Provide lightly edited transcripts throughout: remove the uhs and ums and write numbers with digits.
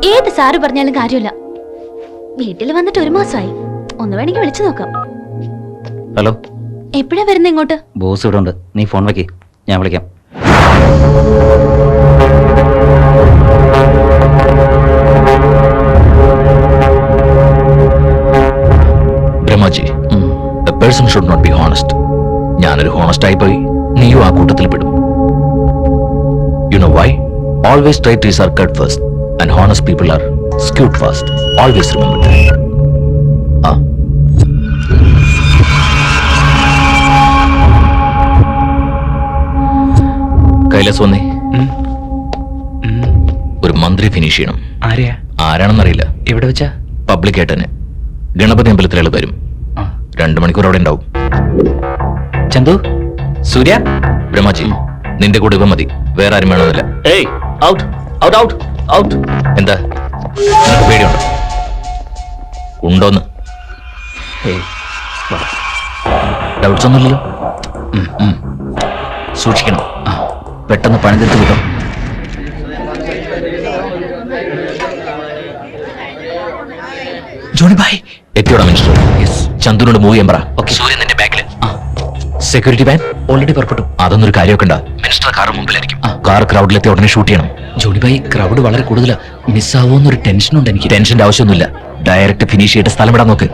ഏത് സാറ് പറഞ്ഞാലും കാര്യമില്ല. വീട്ടിൽ വന്നിട്ട് 1 മാസമായി. ഒന്ന് വേണമെങ്കിൽ വിളിച്ചു നോക്കാം. ഹലോ, എപ്പോഴാ വരുന്നത് ഇങ്ങോട്ട്? ബോസ് ഇവിടെ ഉണ്ട്. നീ ഫോൺ വെക്ക്, ഞാൻ വിളിക്കാം. ബ്രഹ്മാജി, a person should not be honest. ഞാനൊരു ഹോണസ്റ്റ് ആയി പോയി, നീയും ആ കൂട്ടത്തിൽ പെടും. You know why? Always try to are cut first, and honest people are skewed fast. Always remember that. Kailas വന്നേ. ഒരു മന്ത്രി ഫിനിഷ് ചെയ്യണം. ആരാണെന്നറിയില്ല. എവിടെ വെച്ചാ? പബ്ലിക് ആയിട്ട് തന്നെ. ഗണപതി അമ്പലത്തിലുള്ള വരും. 2 മണിക്കൂർ അവിടെ ഉണ്ടാവും. ചന്തു, സൂര്യ, ബ്രഹ്മാജി, നിന്റെ കൂടെ ഇവ മതി, വേറെ ആരും വേണമെന്നില്ല. എന്താ നിനക്ക് പേടിയുണ്ടോ? ഉണ്ടോന്ന്? ഡൗട്ട്സ് ഒന്നുമില്ലല്ലോ. സൂക്ഷിക്കണം, പെട്ടെന്ന് പണിതെടുത്ത് കിട്ടും. ജോണി ഭായ് എത്തിയോടാ മിനിസ്റ്റർ? ചന്തുനോട് മൂവ് ചെയ്യാൻ പറ. സൂര്യൻ നിന്റെ ബാക്കില്. സെക്യൂരിറ്റി വാൻ ഓൾറെഡി പുറപ്പെട്ടു. അതൊന്നൊരു കാര്യമൊക്കെ ഉണ്ടാ. മിനിസ്റ്റർ കാർ മുമ്പിലായിരിക്കും. കാർ ക്രൗഡിലെത്തി ഉടനെ ഷൂട്ട് ചെയ്യണം. ജോണി ഭായ്, ക്രൗഡ് വളരെ കൂടുതലാ. മിസ്സാവോന്നൊരു ടെൻഷനുണ്ട് എനിക്ക്. ടെൻഷന്റെ ആവശ്യമൊന്നുമില്ല. ഡയറക്റ്റ് ഫിനിഷ് ചെയ്തിട്ട് സ്ഥലം വിടാൻ നോക്ക്.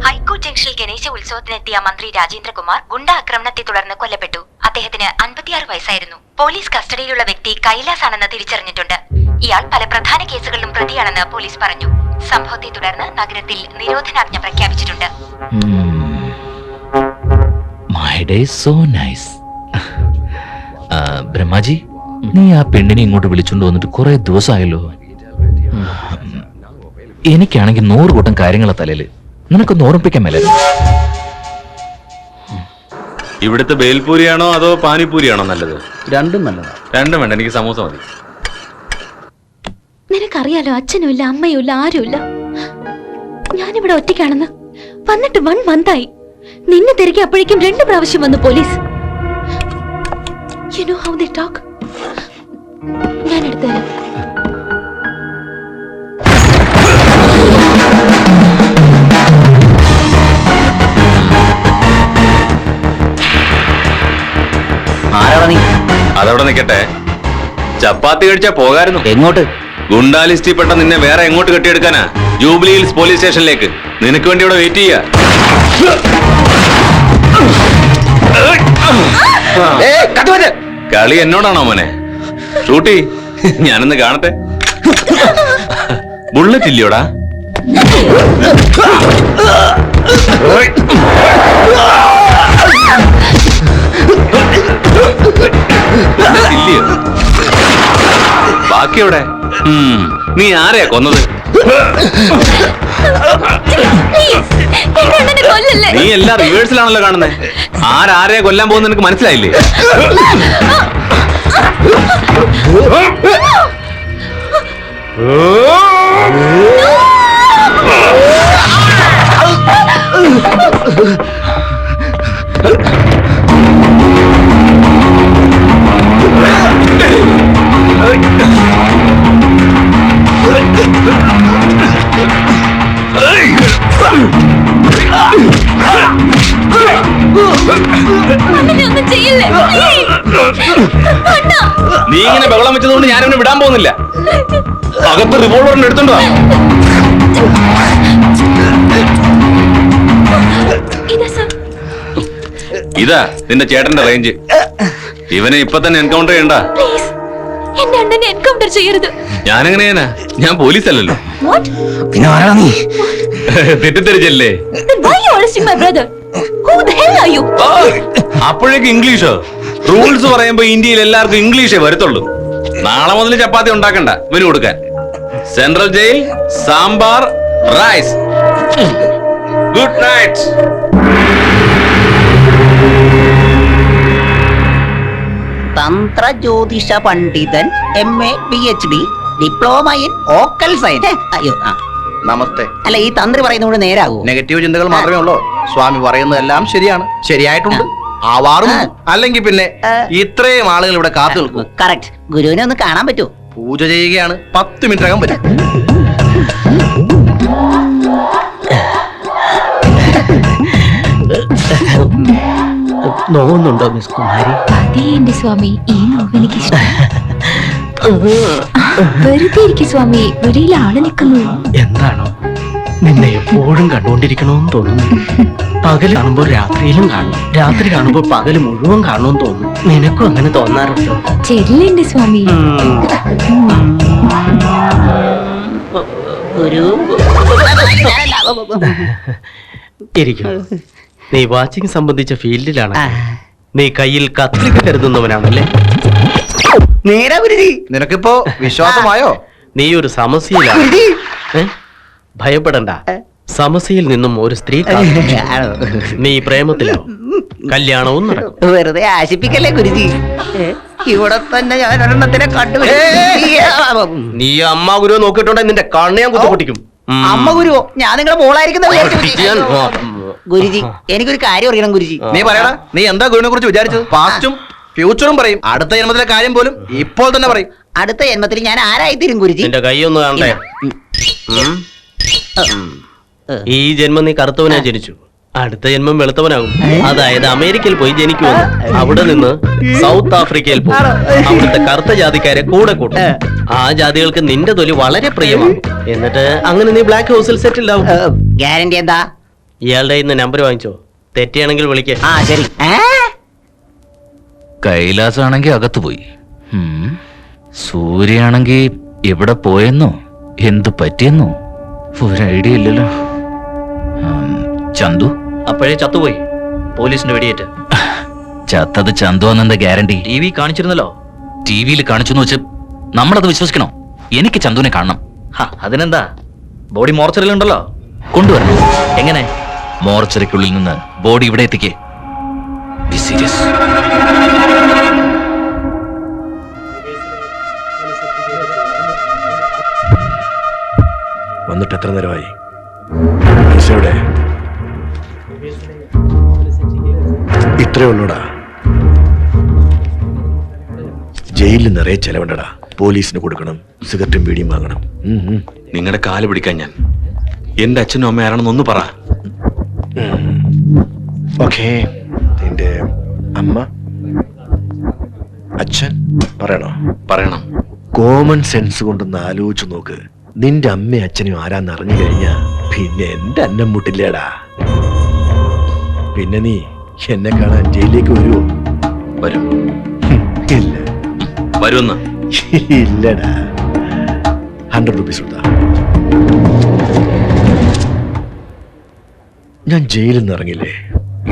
ഹൈക്കോർട്ട് ജംഗ്ഷനിൽ ഗണേശ ഉത്സവത്തിനെത്തിയ മന്ത്രി രാജേന്ദ്രകുമാർ ഗുണ്ട ആക്രമണത്തെ തുടർന്ന് കൊല്ലപ്പെട്ടു. അദ്ദേഹത്തിന് 56 വയസ്സായിരുന്നു. പോലീസ് കസ്റ്റഡിയിലുള്ള വ്യക്തി കൈലാസ് ആണെന്ന് തിരിച്ചറിഞ്ഞിട്ടുണ്ട്. ഇയാൾ പല പ്രധാന കേസുകളിലും പ്രതിയാണെന്ന് പോലീസ് പറഞ്ഞു. സംഭവത്തെ തുടർന്ന് നഗരത്തിൽ നിരോധനാജ്ഞ പ്രഖ്യാപിച്ചിട്ടുണ്ട്. My day is so nice. ബ്രഹ്മാജി, നീ ആ പെണ്ണിനെ ഇങ്ങോട്ട് വിളിച്ചുകൊണ്ട് വന്നിട്ട് കുറെ ദിവസമായല്ലോ. എനിക്കാണെങ്കിൽ 100 കൂട്ടം കാര്യങ്ങളെ തലയില്. നിനക്കൊന്ന് ഓർമ്മിപ്പിക്കാൻ മേലെ. ഇവിടുത്തെ ബേൽപൂരിയാണോ അതോ പാനിപൂരിയാണോ നല്ലത്? രണ്ടും നല്ലതാ. രണ്ടും വേണ്ട, എനിക്ക് സമൂസ മതി. നിനക്കറിയാലോ, അച്ഛനും ഇല്ല, അമ്മയും ഇല്ല, ആരുമില്ല. ഞാനിവിടെ ഒറ്റയ്ക്കാണെന്ന്. വന്നിട്ട് 1 മന്തായി. നിന്നെ തിരക്കി അപ്പോഴേക്കും 2 പ്രാവശ്യം വന്നു police. You know how they talk? ഞാൻ എടുത്തുതരാം. ആരാടാ നീ? അതവിടെ നിൽക്കട്ടെ. ചപ്പാത്തി കഴിച്ചാ പോകായിരുന്നു. എങ്ങോട്ട്? ഗുണ്ടാ ലിസ്റ്റിൽ പെട്ട നിന്നെ വേറെ എങ്ങോട്ട് കെട്ടിയെടുക്കാനാ? ജൂബിലി ഹിൽസ് പോലീസ് സ്റ്റേഷനിലേക്ക്. നിനക്ക് വേണ്ടി ഇവിടെ വെയിറ്റ് ചെയ്യാ. കളി എന്നോടാണോ മോനെ? ഷൂട്ടി, ഞാനൊന്ന് കാണട്ടെ. ബുള്ളറ്റ് ഇല്ലയോടാ? ഇല്ലയോ? ബാക്കിയോടെ? നീ ആരെയാ കൊന്നത്? നീ എല്ലാം റിവേഴ്സിലാണല്ലോ കാണുന്നേ. ആരെയാ കൊല്ലാൻ പോകുന്ന നിനക്ക് മനസ്സിലായില്ലേ? നീ ഇങ്ങനെ ബഹളം വെച്ചതുകൊണ്ട് ഞാൻ അവനെ വിടാൻ പോകുന്നില്ല. അകത്ത് റിവോൾവറിന്റെ എടുത്തോണ്ടോ? ഇതാ നിന്റെ ചേട്ടന്റെ റേഞ്ച്. ഇവനെ ഇപ്പൊ തന്നെ എൻകൗണ്ടർ ചെയ്യണ്ട. ഞാനെങ്ങനെയാ? ഞാൻ പോലീസ് അല്ലല്ലോ. പിന്നെ ആരാ നീ? തെറ്റിദ്ധരിച്ചല്ലേ? അപ്പോഴേക്ക് ഇംഗ്ലീഷോ? റൂൾസ് പറയുമ്പോ ഇന്ത്യയിൽ എല്ലാവർക്കും ഇംഗ്ലീഷേ വരത്തുള്ളൂ. നാളെ മുതൽ ചപ്പാത്തി ഉണ്ടാക്കണ്ട ഇവന് കൊടുക്കാൻ. Central jail sambar rice. Good night. തന്ത്ര ജ്യോതിഷ പണ്ഡിതൻ, MA PhD, diploma in occult science. അയ്യോ നമസ്തേ. അല്ല, ഈ തന്ത്രി പറയുന്നതുകൊണ്ട് നേരാകൂ? നെഗറ്റീവ് ചിന്തകൾ മാത്രമേ ഉള്ളൂ. സ്വാമി പറയുന്നതെല്ലാം ശരിയാണ്, ശരിയായിട്ടുണ്ട്, ആവാറും. അല്ലെങ്കിൽ പിന്നെ ഇത്രയും ആളുകൾ ഇവിടെ കാത്തു നിൽക്കും. കറക്റ്റ്. ഗുരുവിനെ ഒന്ന് കാണാൻ പറ്റുമോ? പൂജ ചെയ്യുകയാണ്, 10 മിനിറ്റിനകം വരും. നോവുന്നുണ്ടോ മിസ് കുമാരി? അതേ എന്റെ സ്വാമി, ഈ നോവ് എനിക്കിഷ്ടം. വെറുതെ ഇരിക്കും സ്വാമി, വെളിയിൽ ആള് നിൽക്കുന്നു. എന്താണോ, നിന്നെ എപ്പോഴും കണ്ടുകൊണ്ടിരിക്കണമെന്ന് തോന്നുന്നു. പകല് കാണുമ്പോൾ രാത്രിയിലും കാണും, രാത്രി കാണുമ്പോൾ പകല് മുഴുവൻ കാണുമെന്ന് തോന്നുന്നു. നിനക്കും അങ്ങനെ തോന്നാറുണ്ടോ? ചെല്ലെന്റെ സ്വാമി. ഗുരു ഇരിക്കും. നീ വാച്ചിങ് സംബന്ധിച്ച ഫീൽഡിലാണ്. നീ കയ്യിൽ കത്രിക കരുതുന്നവനാണല്ലേ? നേരാ ഗുരുജി. നിനക്കിപ്പോ വിശ്വാസമായോ? നീ ഒരു സമസ്യയിലാണ്. ഭയപ്പെടണ്ട, സമസ്യയിൽ നിന്നും ഒരു സ്ത്രീ നീ പ്രേമത്തിലാവും, കല്യാണവും നടക്കും. വെറുതെ ആശിപ്പിക്കല്ലേ ഗുരുജി. ഇവിടെ തന്നെ ഞാൻ ഒരെണ്ണത്തിനെ കണ്ടു. നീ അമ്മ ഗുരു നോക്കിയിട്ടുണ്ടെങ്കിൽ നിന്റെ കണ്ണ് ഞാൻ കുത്തിപ്പൊട്ടിക്കും. അമ്മ ഗുരുവോ? ഞാൻ നിങ്ങളെ മോളായിരിക്കുന്ന ഗുരുജി. എനിക്കൊരു കാര്യം അറിയണം ഗുരുജി. നീ പറയടാ, നീ എന്താ ഗുരുവിനെ കുറിച്ച് വിചാരിച്ചത്? പാസ്റ്റും ഫ്യൂച്ചറും പറയും, അടുത്ത ജന്മത്തിലെ കാര്യം പോലും ഇപ്പോൾ തന്നെ പറയും. അടുത്ത ജന്മത്തിൽ ഞാൻ ആരായിത്തീരും ഗുരുജി? നിന്റെ കൈയൊന്ന് കാണണ്ടേ? ഈ ജന്മം നീ കറുത്തവനാ ജനിച്ചു, അടുത്ത ജന്മം വെളുത്തവനാകും. അതായത് അമേരിക്കയിൽ പോയി ജനിക്കുമെന്ന്, അവിടെ നിന്ന് സൗത്ത് ആഫ്രിക്കയിൽ പോകും. അവിടുത്തെ കറുത്ത ജാതിക്കാരെ കൂടെ കൂട്ടും. ആ ജാതികൾക്ക് നിന്റെ തൊലി വളരെ പ്രിയമാണ്. എന്നിട്ട് അങ്ങനെ നീ ബ്ലാക്ക് ഹൗസിൽ സെറ്റിൽ ആവും. ഗ്യാരണ്ടി എന്താ? ഇയാളുടെ ഇന്ന് നമ്പർ വാങ്ങിച്ചോ, തെറ്റിയാണെങ്കിൽ വിളിക്കേ. ആ ശരി. കൈലാസാണെങ്കി അകത്ത് പോയി. സൂര്യാണെങ്കി എവിടെ പോയെന്നോ എന്തു പറ്റിയെന്നോ ഒരു ഐഡിയ ഇല്ലല്ലോ. ചന്തു അപ്പോഴേ ചത്തുപോയി, പോലീസിന്റെ വെടിയേറ്റ്. ചത്തത് ചന്തു എന്നെന്താ ഗ്യാരണ്ടി? TV കാണിച്ചിരുന്നല്ലോ. TV-യിൽ കാണിച്ചു വെച്ച് നമ്മളത് വിശ്വസിക്കണോ? എനിക്ക് ചന്തുവിനെ കാണണം. അതിനെന്താ, ബോഡി മോർച്ചറിലുണ്ടല്ലോ, കൊണ്ടുവരണം. എങ്ങനെ? മോർച്ചറിക്കുള്ളിൽ നിന്ന് ബോഡി ഇവിടെ എത്തിക്കേ. Be serious. വന്നിട്ട് എത്ര നേരമായി? ഇത്രേ ഉള്ളൂടാ. ജയിലിൽ നിറയെ ചെലവുണ്ടടാ. പോലീസിന് കൊടുക്കണം, സിഗരറ്റും ബീഡിയും വാങ്ങണം. നിങ്ങളുടെ കാല് പിടിക്കാൻ ഞാൻ. എന്റെ അച്ഛനും അമ്മ ആരാണെന്നൊന്ന് പറ. ഓക്കേ, നിന്റെ അമ്മ അച്ഛൻ പറയണോ? പറയണം. കോമൺ സെൻസ് കൊണ്ടൊന്ന് ആലോചിച്ചു നോക്ക്. നിന്റെ അമ്മയും അച്ഛനും ആരാന്ന് അറിഞ്ഞു കഴിഞ്ഞാ പിന്നെ എന്റെ അന്നം മുട്ടില്ലേടാ. പിന്നെ നീ എന്നെ കാണാൻ ജയിലിലേക്ക് വരുമോ? വരും. ഇല്ല. വരുമെന്ന്? ഇല്ലടാ. 100 rupees കൊടുത്താ ഞാൻ ജയിലിൽ നിന്ന് ഇറങ്ങില്ലേ,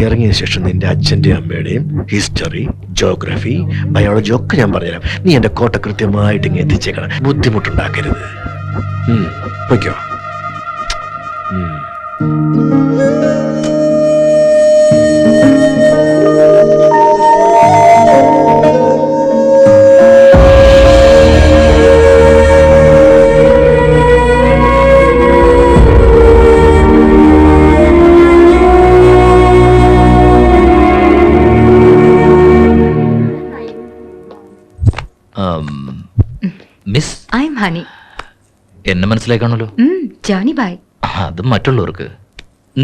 ഇറങ്ങിയ ശേഷം നിന്റെ അച്ഛൻ്റെയും അമ്മയുടെയും ഹിസ്റ്ററി, ജോഗ്രഫി, ബയോളജി ഒക്കെ ഞാൻ പറഞ്ഞുതരാം. നീ എന്റെ കോട്ട കൃത്യമായിട്ട് ഇങ്ങനെ എത്തിച്ചേക്കണം, ബുദ്ധിമുട്ടുണ്ടാക്കരുത്. പൊയ്ക്കോ. Miss, I'm honey. എന്നെ മനസ്സിലാക്കണല്ലോ. ജോണി ബായ്. അത് മറ്റുള്ളവർക്ക്,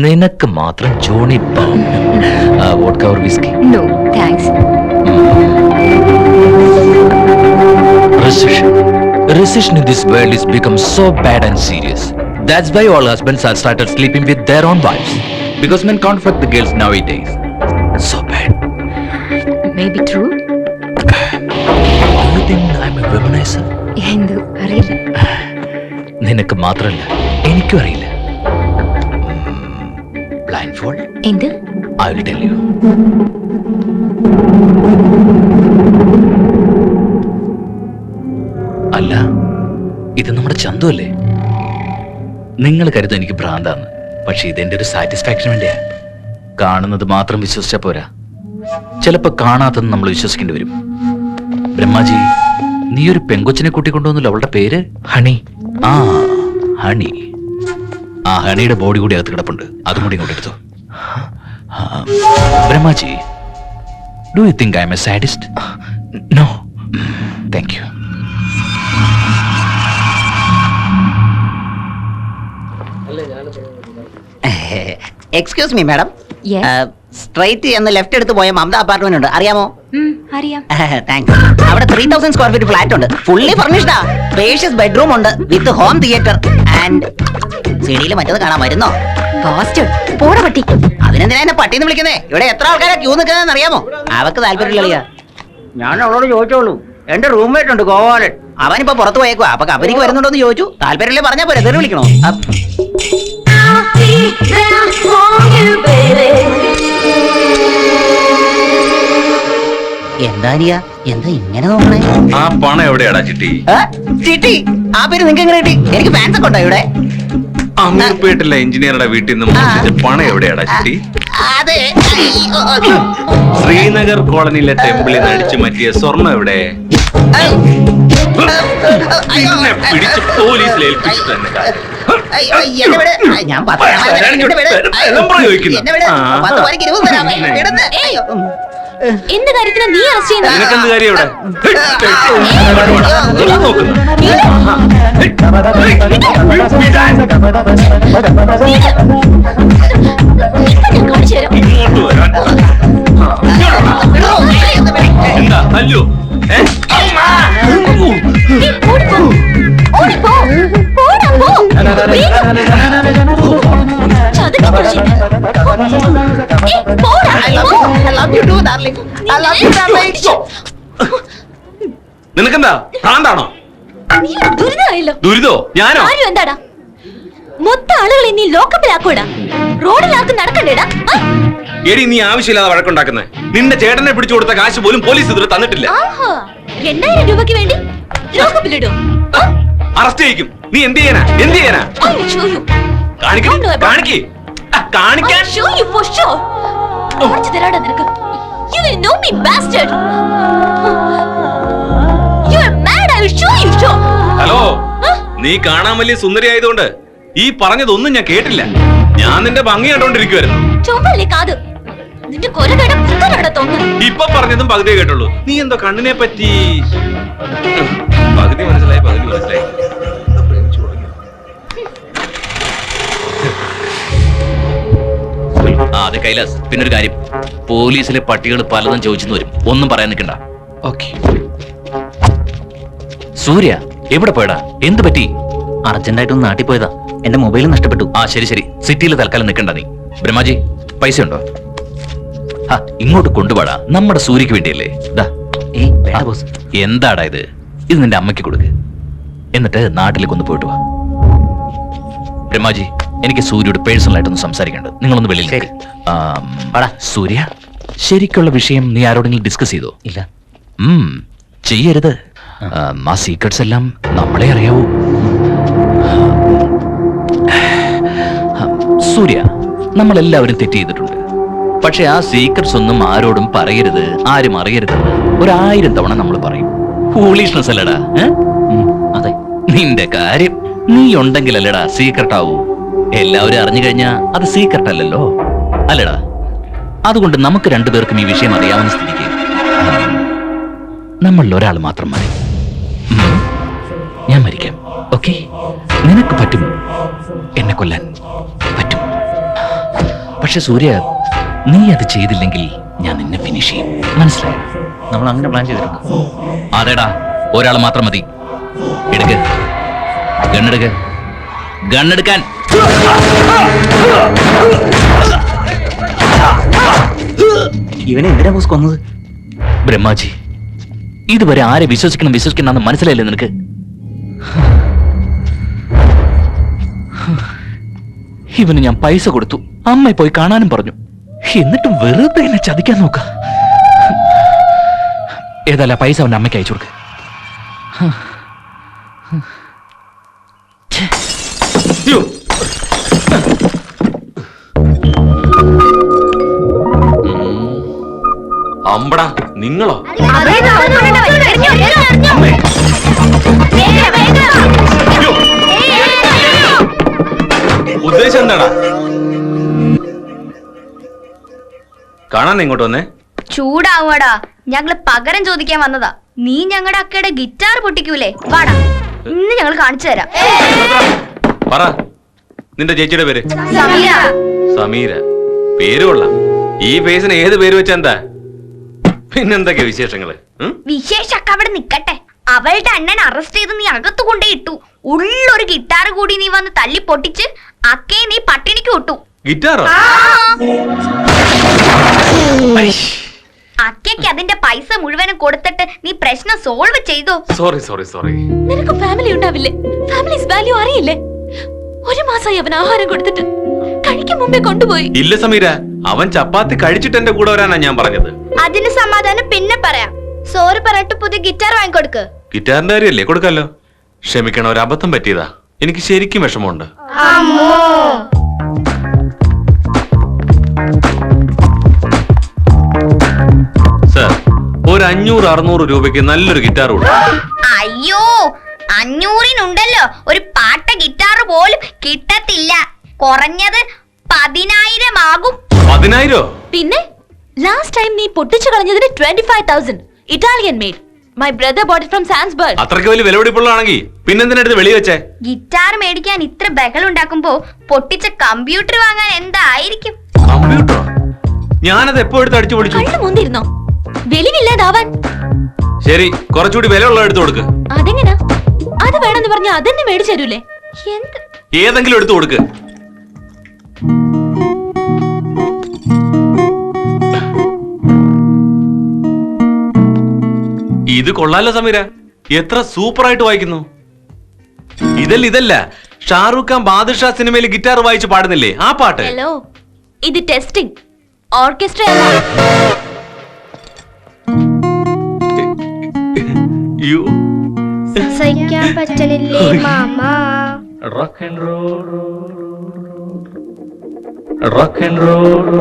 നിനക്ക് മാത്രം Johnny bhai. Vodka or whisky? No thanks. Recession in this world is become so bad and serious. That's why all husbands have started sleeping with their own wives. Because men can't fuck the girls nowadays. So bad. Maybe true. Do you think I'm a womanizer? എന്ത് അറിയില്ല. നിനക്ക് മാത്രല്ല, എനിക്കും അറിയില്ല. Blindfold? എന്ത്? I will tell you. അല്ല, ഇത് നമ്മുടെ ചന്തു അല്ലേ? നിങ്ങൾ കരുതും എനിക്ക് ഭ്രാന്താന്ന്, പക്ഷെ ഇതെന്റെ ഒരു സാറ്റിസ്ഫാക്ഷൻ വേണ്ടിയാ. കാണുന്നത് മാത്രം വിശ്വസിച്ചാ പോരാ, ചിലപ്പോ കാണാത്തത് നമ്മൾ വിശ്വസിക്കേണ്ടി വരും. ബ്രഹ്മാജി, നീ ഒരു പെങ്കൊച്ചിനെ കൂട്ടിക്കൊണ്ടുവന്നല്ലോ, അവളുടെ പേര് ഹണി. ആ ഹണി. ആ ഹണിയുടെ ബോഡി കൂടി അകത്ത് കിടപ്പുണ്ട്, അതും കൂടി ഇങ്ങോട്ട് എടുത്തു. Brahmaji, do you think I'm a sadist? No. Thank you. Excuse me madam, Yes. Straight എന്ന് ലെഫ്റ്റ് എടുത്ത് പോയ മമത അപ്പാർട്ട്മെന്റ് ഉണ്ട്, അറിയാമോ? അറിയാം. താങ്ക്സ്. അവിടെ 3000 സ്ക്വയർ ഫീറ്റ് ഫ്ലാറ്റ് ഉണ്ട്, ഫുള്ളി ഫർണിഷ്ഡാ. സ്പേഷ്യസ് ബെഡ്റൂം ഉണ്ട് വിത്ത് ഹോം തിയേറ്റർ ആൻഡ് സിഡിയിൽ മറ്റത് കാണാൻ വരുന്നോ? പോട പട്ടി. അതിനെന്തിനാ എന്നെ പട്ടിന്ന് വിളിക്കുന്നേ? ഇവിടെ എത്ര ആൾക്കാരാ ക്യൂ നിൽക്കുന്നതെന്ന് അറിയാമോ? അവക്ക് താല്പര്യമില്ല. ഞാൻ അവളോട് ചോദിച്ചോളൂ. എന്റെ റൂംമേറ്റ് ഉണ്ട് ഗോവാലൻ, അവനിപ്പോ പുറത്ത് പോയേക്കുവാ. അപ്പൊ കമ്പനിക്ക് വരുന്നുണ്ടോ എന്ന് ചോദിച്ചു. താല്പര്യമില്ലേ പറഞ്ഞാ പോരെ, തെറി വിളിക്കണോ? എന്താ എന്താ ഇങ്ങനെ നോക്കണേ? ആ പണം എവിടെയാടാ ചിട്ടി? ചിട്ടി? ആ പേര് നിങ്ങൾക്ക് എങ്ങനെ കിട്ടി? എനിക്ക് ഫാൻസ് ഒക്കെ ഉണ്ടോ ഇവിടെ? അമീർപേട്ടിലെ എഞ്ചിനീയറുടെ വീട്ടിൽ നിന്ന് മോഷ്ടിച്ച പണം എവിടെയാടാ ചിട്ടി? അതെ, ശ്രീനഗർ കോളനിയിലെ ടെമ്പിളിൽ നിന്ന് അടിച്ചു മാറ്റിയ സ്വർണം എവിടെ? പിന്നെ പിടിച്ച് പോലീസിൽ ഏൽപ്പിച്ചിട്ട് തന്നെ കാര്യം. എന്നെ വിട്. ഞാൻ 10 എന്ത് കാര്യത്തിനാ നീ അറസ്റ്റ് ചെയ്യുന്നത്? നിനക്കെന്ത് കാര്യം ഇവിടെ? ഞാൻ കാണിച്ചു തരാം. ഇങ്ങോട്ട് വരാൻ. എന്താ അല്ലോ? ഓടിപ്പോ, ഓടിപ്പോ, പോടാ, പോ. വേഗം. ചതുക്കി പിടിച്ച്. പോടാ, നിനക്കെന്താ ഭ്രാന്താണോ? നീ ഒരു ദുരിതമായല്ലോ. ദുരിതോ? ഞാനോ? ആരും എന്താടാ മൊത്തം ആളുകളെ നീ ലോക്കപ്പിലാക്കൂടാ, റോഡിൽ ആർക്കും നടക്കണ്ടേടാ. എടി, നീ ആവശ്യമില്ലാതെ വഴക്കുണ്ടാക്കുന്നത്. നിന്റെ ചേട്ടനെ പിടിച്ചു കൊടുത്ത കാശ് പോലും പോലീസ് ഇതുവരെ തന്നിട്ടില്ല. 2000 രൂപയ്ക്ക് വേണ്ടി ലോക്കപ്പിലിടും. അറസ്റ്റ് ചെയ്യിക്കും. നീ എന്ത് ചെയ്യാനാ? എന്ത് ചെയ്യാനാ? കാണിക്കാൻ തരാടാ നിനക്ക്. You will know me, bastard. You are mad. I will show you. Show. Hello, നീ കാണാൻ വലിയ സുന്ദരി ആയതുകൊണ്ട് ഈ പറഞ്ഞതൊന്നും ഞാൻ കേട്ടില്ല. ഞാൻ നിന്റെ ഭംഗി കണ്ടോണ്ടിരിക്കുവായിരുന്നു. ചുമല്ലേ കാത് നിന്റെ കൊലകട പുത്തനാടാ തോന്നുന്നു. ഇപ്പൊ പറഞ്ഞതും പകുതിയെ കേട്ടുള്ളൂ. നീ എന്തോ കണ്ണിനെ പറ്റി പകുതി മനസ്സിലായി. അതെ കൈലാസ്, പിന്നൊരു കാര്യം, പോലീസിലെ പട്ടികൾ പലതും ചോദിച്ചെന്ന് വരും, ഒന്നും പറയാൻ നിൽക്കണ്ട. ഓക്കെ. സൂര്യ എവിടെ പോയടാ? എന്ത് പറ്റി? അർജന്റായിട്ടൊന്ന് നാട്ടിൽ പോയതാ, എന്റെ മൊബൈൽ നഷ്ടപ്പെട്ടു. ആ ശരി, സിറ്റിയിൽ തൽക്കാലം നിൽക്കണ്ട നീ. ബ്രഹ്മാജി, പൈസ ഉണ്ടോ? ഇങ്ങോട്ട് കൊണ്ടുപോടാ, നമ്മുടെ സൂര്യക്ക് വേണ്ടിയല്ലേ. ബോസ്. എന്താടാ ഇത്? ഇത് നിന്റെ അമ്മയ്ക്ക് കൊടുക്ക്, എന്നിട്ട് നാട്ടിലേക്ക് ഒന്ന് പോയിട്ട് വാ. ബ്രഹ്മാജി, എനിക്ക് സൂര്യയോട് പേഴ്സണൽ ആയിട്ടൊന്ന് സംസാരിക്കേണ്ടത്. നിങ്ങളൊന്ന് വെളിയിൽ. ശരി. സൂര്യ, ശരിക്കുള്ള വിഷയം നീ ആരോടെങ്കിലും ഡിസ്കസ് ചെയ്തോ? ഇല്ല. ചെയ്യരുത്. ആ സീക്രട്സ് എല്ലാം നമ്മളെ അറിയാവൂ. സൂര്യ, നമ്മളെല്ലാവരും തെറ്റ് ചെയ്തിട്ടുണ്ട്. പക്ഷെ ആ സീക്രട്സ് ഒന്നും ആരോടും പറയരുത്, ആരും അറിയരുതെന്ന് 1000 തവണ നമ്മൾ പറയും. ഫൂളിഷ്നെസ് അല്ലടാ. അതെ. നിന്റെ കാര്യം, നീ ഉണ്ടെങ്കിലല്ലടാ സീക്രട്ട് ആവൂ. എല്ലാവരും അറിഞ്ഞു കഴിഞ്ഞാ അത് സീക്രട്ട് അല്ലല്ലോ, അല്ലടാ. അതുകൊണ്ട് നമുക്ക് രണ്ടുപേർക്കും ഈ വിഷയം അറിയാവുന്ന സ്ഥിതിക്ക് നമ്മളിൽ ഒരാൾ മാത്രം മതി. ഞാൻ മരിക്കാം, ഓക്കെ? നിനക്ക് പറ്റും എന്നെ കൊല്ലാൻ, പറ്റും. പക്ഷെ സൂര്യ, നീ അത് ചെയ്തില്ലെങ്കിൽ ഞാൻ നിന്നെ ഫിനിഷ് ചെയ്യും, മനസ്സിലായോ? നമ്മൾ അങ്ങനെ പ്ലാൻ ചെയ്തിട്ടുണ്ട്. അതേടാ, ഒരാൾ മാത്രം മതി. എടുക്ക്, ഗണ്ണെടുക്ക്, ഗണ്ണെടുക്കാൻ. ഇവനെ എന്തിനാ ബോസ് കൊന്നത്? ബ്രഹ്മാജി, ഇതുവരെ ആരെ വിശ്വസിക്കണം മനസ്സിലായില്ലേ നിനക്ക്? ഇവന് ഞാൻ പൈസ കൊടുത്തു, അമ്മ പോയി കാണാനും പറഞ്ഞു, എന്നിട്ടും വെറുതെ എന്നെ ചതിക്കാൻ നോക്ക. ഏതല്ല പൈസ അവന്റെ അമ്മയ്ക്ക് അയച്ചു കൊടുക്ക. അയ്യോ. അമ്പടാ നിങ്ങളോ? അമ്മേ. അയ്യോ. ഉദ്ദേശം എന്താടാ? കാണാൻ ഇങ്ങോട്ട് വന്നേ. ചൂടാവാടാ, ഞങ്ങള് പകരം ചോദിക്കാൻ വന്നതാ. നീ ഞങ്ങളുടെ അക്കയുടെ ഗിറ്റാർ പൊട്ടിക്കൂലേ? വാടാ, ഇന്ന് ഞങ്ങൾ കാണിച്ചു തരാം. പറ, നിന്റെ ചേച്ചിയുടെ പേര്? സമീര. സമീര. പേര് കൊള്ളാം. ഈ ഫേസിന് ഏത് പേര് വെച്ചെന്താ? പിന്നെന്തൊക്കെ വിശേഷങ്ങള്? വിശേഷൊക്കെ അവിടെ നിക്കട്ടെ. അവളുടെ അണ്ണൻ അറസ്റ്റ് ചെയ്ത് നീ അകത്തു കൊണ്ടേ ഇട്ടു. ഉള്ളൊരു ഗിറ്റാർ കൂടി നീ വന്ന് തല്ലി പൊട്ടിച്ച് അക്കയെ നീ പട്ടിണിക്ക് വിട്ടു. ഗിറ്റാറോ? അക്കയ്ക്ക് അതിന്റെ പൈസ മുഴുവനും കൊടുത്തിട്ട് നീ പ്രശ്നം സോൾവ് ചെയ്തോ? സോറി. നിനക്ക് ഫാമിലി ഉണ്ടാവില്ലേ? ഫാമിലീസ് വാല്യൂ അറിയില്ലേ? ഒരു മാസമായി അവൻ ആഹാരം കൊടുത്തിട്ട് കഴിക്കും മുമ്പേ കൊണ്ടുപോയി. ഇല്ല സമീര, അവൻ ചപ്പാത്തി കഴിച്ചിട്ട് എന്റെ കൂടെ വരാനാ ഞാൻ പറഞ്ഞത്. അതിന് സമാധാനം പിന്നെ പറയാം. സോറി പറഞ്ഞിട്ട് പുതിയ ഗിറ്റാർ വാങ്ങിക്കൊടുക്ക്. ഗിറ്റാറിന്റെ കാര്യല്ലേ? കൊടുക്കാലോ. ക്ഷമിക്കണം, ഒരു അബദ്ധം പറ്റിയതാ. എനിക്ക് ശരിക്കും വിഷമമുണ്ട്. സർ, ഒരു 500-600 രൂപയ്ക്ക് നല്ലൊരു ഗിറ്റാർ കൊടുക്കും. അയ്യോ, 500-നുണ്ടല്ലോ ഒരു പാട്ട ഗിറ്റാർ പോലും കിട്ടത്തില്ല. കുറഞ്ഞത് 10,000 ആകും. 10,000? പിന്നെ ലാസ്റ്റ് ടൈം നീ പൊട്ടിച്ചു കളഞ്ഞതിന് 25,000 Italian made. My brother bought it from Salzburg. അത്രയ്ക്ക് വലിയ വിലപിടിപ്പുള്ളതാണെങ്കിൽ പിന്നെന്തിനടുത്ത് വെളി വെച്ചേ? ഗിറ്റാർ മേടിക്കാൻ ഇത്ര ബഹളം ഉണ്ടാക്കുമ്പോ പൊട്ടിച്ച കമ്പ്യൂട്ടർ വാങ്ങാൻ എന്തായിരിക്കും? കമ്പ്യൂട്ടറോ? ഞാനത് എപ്പോ എടുത്ത് അടിച്ചു പൊളിച്ചു. കണ്ണു മുന്തിരുന്നോ? വെളിവില്ലാതാവാൻ. ശരി, കുറച്ചുകൂടി വിലയുള്ള എടുത്തു കൊടുക്ക്. അതെങ്ങനാ? അത് വേണമെന്ന് പറഞ്ഞ അതെന്നെ മേടിച്ചു തരൂലേ? എന്ത്? ഏതെങ്കിലും എടുത്തു കൊടുക്ക്. ഇത് കൊള്ളാലോ സമീര, എത്ര സൂപ്പറായിട്ട് വായിക്കുന്നു. ഇതല്ല ഷാറൂഖ് ഖാൻ ബാദുഷാ സിനിമയിൽ ഗിറ്റാർ വായിച്ച് പാടുന്നില്ലേ, ആ പാട്ട്. ഹലോ, ഇത് ടെസ്റ്റിംഗ്, ഓർക്കസ്ട്ര അല്ല. സഹിക്കാൻ പറ്റലില്ലേ മാമാ? Rock and roll.